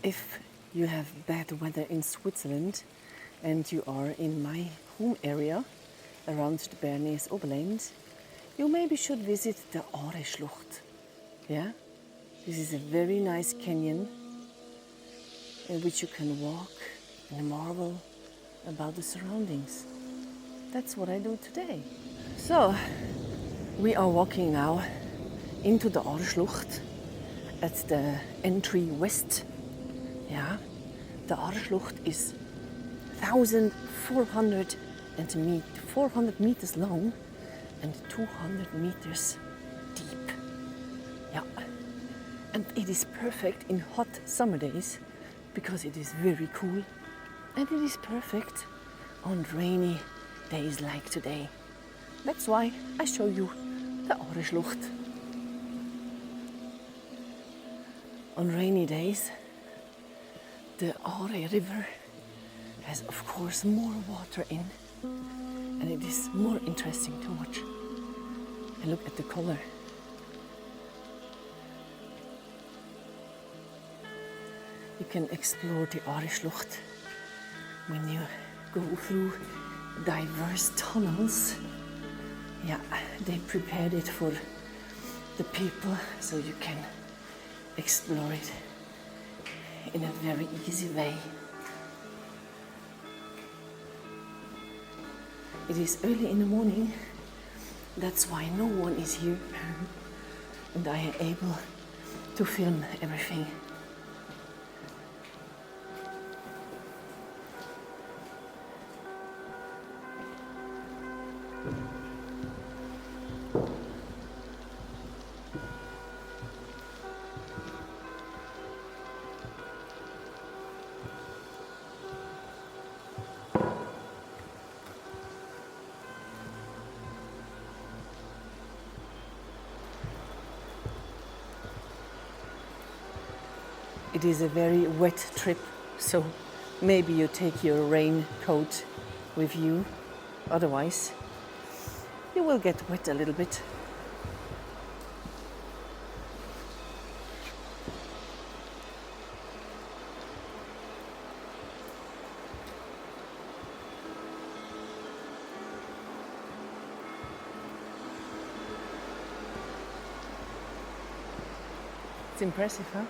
If you have bad weather in Switzerland and you are in my home area around the Bernese Oberland, you maybe should visit the Aare-Schlucht. Yeah? This is a very nice canyon in which you can walk and marvel about the surroundings. That's what I do today. So, we are walking now into the Aare-Schlucht at the entry west. Yeah, the Aare-Schlucht is 400 meters long and 200 meters deep. Yeah, and it is perfect in hot summer days because it is very cool, and it is perfect on rainy days like today. That's why I show you the Aare-Schlucht. On rainy days, the Aare River has, of course, more water in, and it is more interesting to watch. And look at the color. You can explore the Aare-Schlucht when you go through diverse tunnels. Yeah, they prepared it for the people so you can explore it in a very easy way. It is early in the morning, that's why no one is here, and I am able to film everything. It is a very wet trip, so maybe you take your raincoat with you. Otherwise, you will get wet a little bit. It's impressive, huh?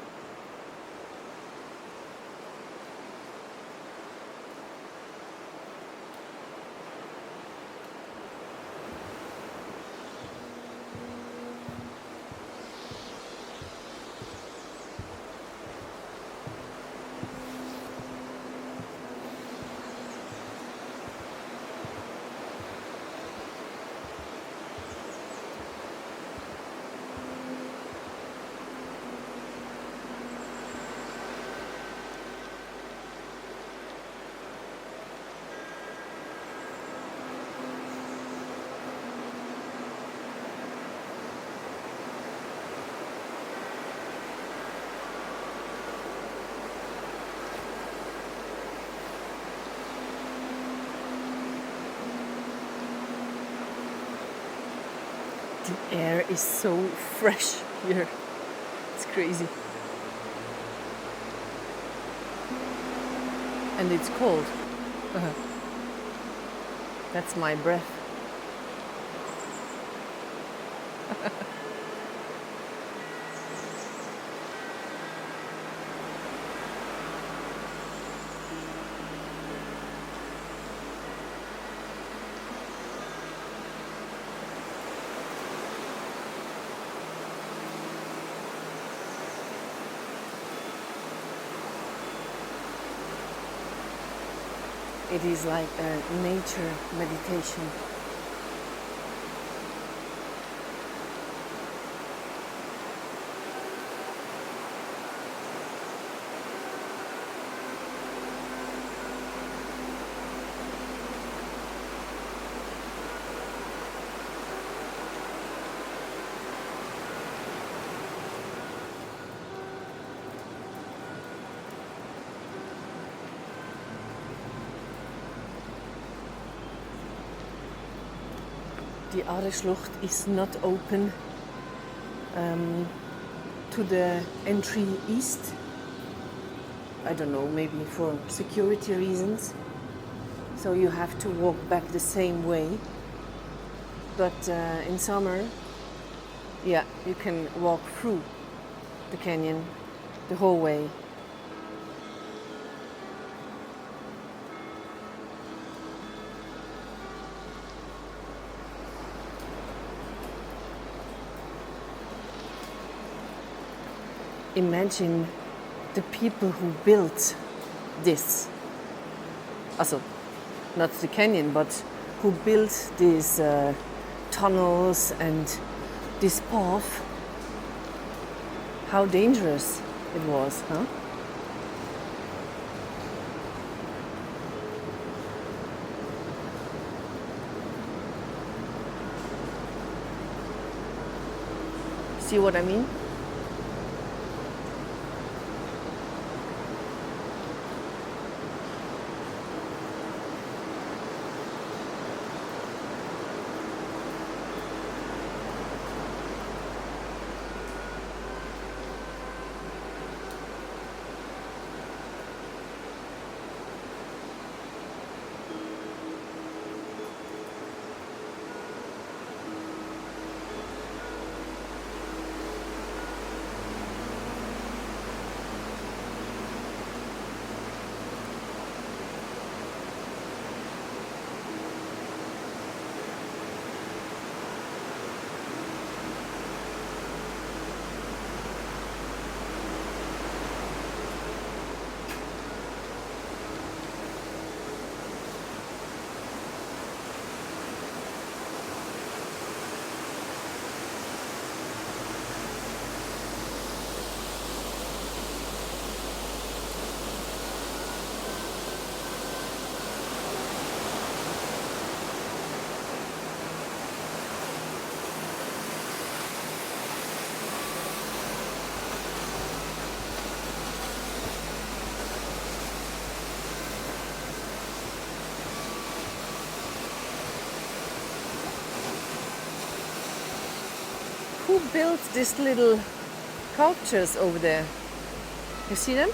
The air is so fresh here. It's crazy. And it's cold. That's my breath. It is like a nature meditation. The Aare-Schlucht is not open to the entry east. I don't know, maybe for security reasons. So you have to walk back the same way. But in summer, yeah, you can walk through the canyon the whole way. Imagine the people who built this. Also, not the canyon, but who built these tunnels and this path. How dangerous it was, huh? See what I mean? Who built these little sculptures over there? You see them?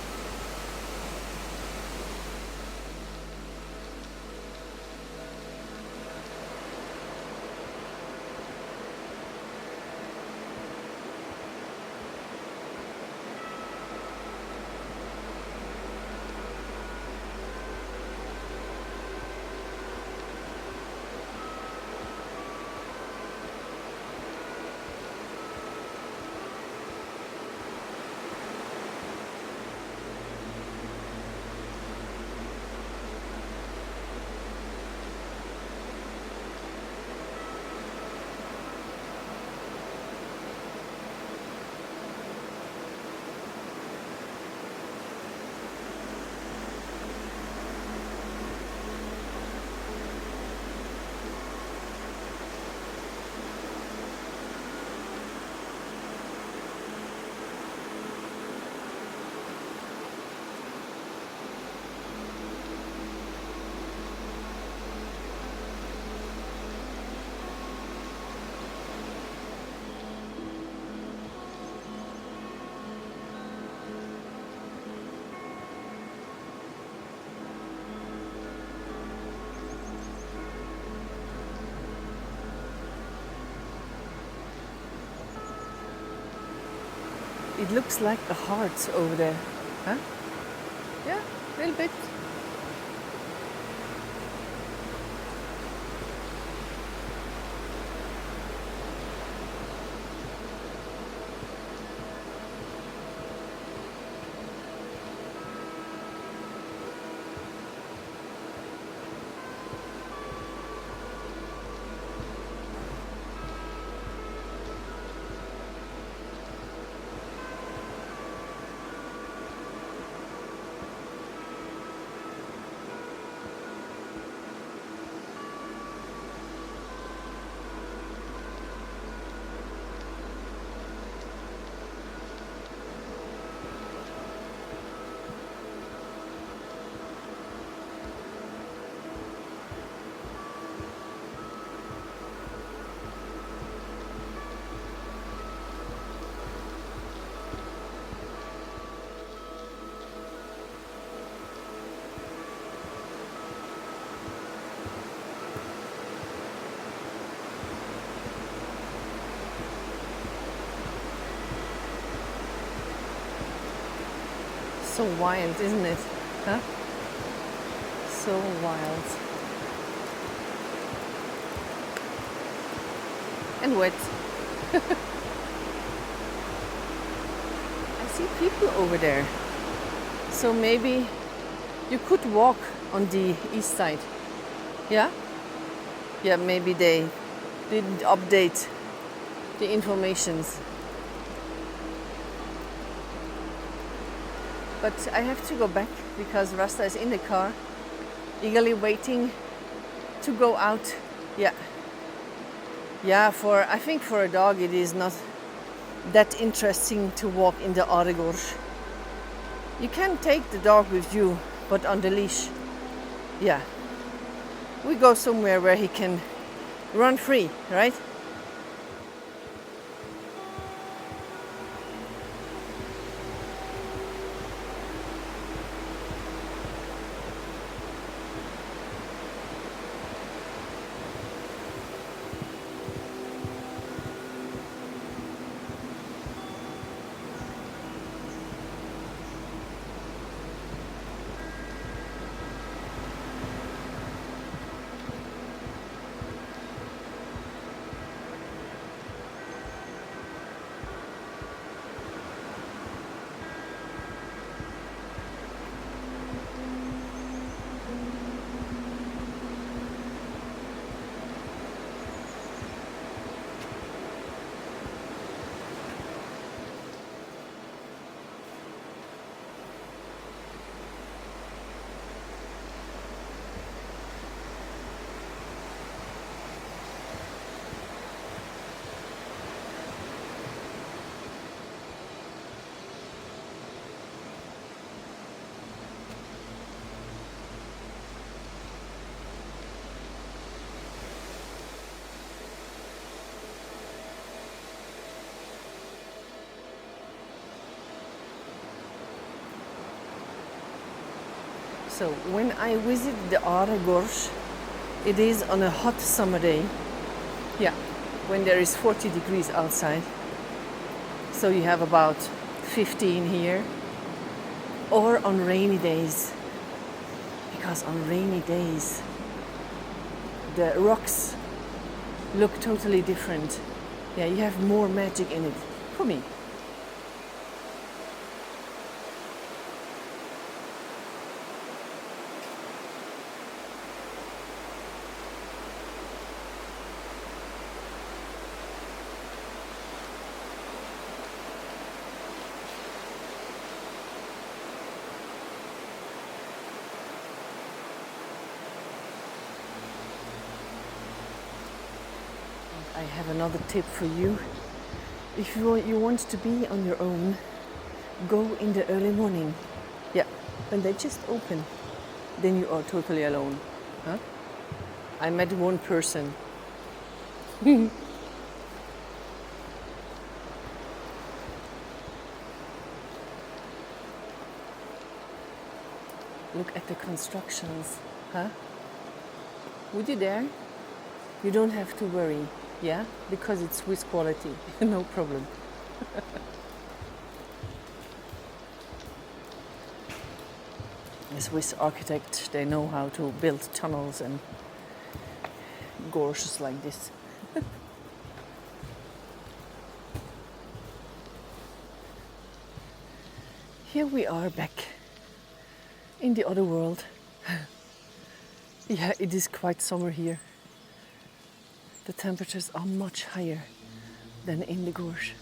It looks like a heart over there, huh? Yeah, a little bit. so wild, isn't it? Huh? So wild. And wet. I see people over there. So maybe you could walk on the east side. Yeah? Yeah, maybe they didn't update the informations. But I have to go back because Rasta is in the car, eagerly waiting to go out. Yeah. Yeah, I think for a dog it is not that interesting to walk in the Aarregorge. You can take the dog with you, but on the leash. Yeah. We go somewhere where he can run free, right? So when I visit the Aarregorge, it is on a hot summer day. Yeah, when there is 40 degrees outside. So you have about 15 here. Or on rainy days. Because on rainy days, the rocks look totally different. Yeah, you have more magic in it, for me. I have another tip for you. If you want to be on your own, go in the early morning. Yeah, when they just open, then you are totally alone. Huh? I met one person. Look at the constructions. Huh? Would you dare? You don't have to worry. Yeah, because it's Swiss quality, no problem. The Swiss architect, they know how to build tunnels and gorges like this. Here we are back in the other world. Yeah, it is quite summer here. The temperatures are much higher than in the gorge.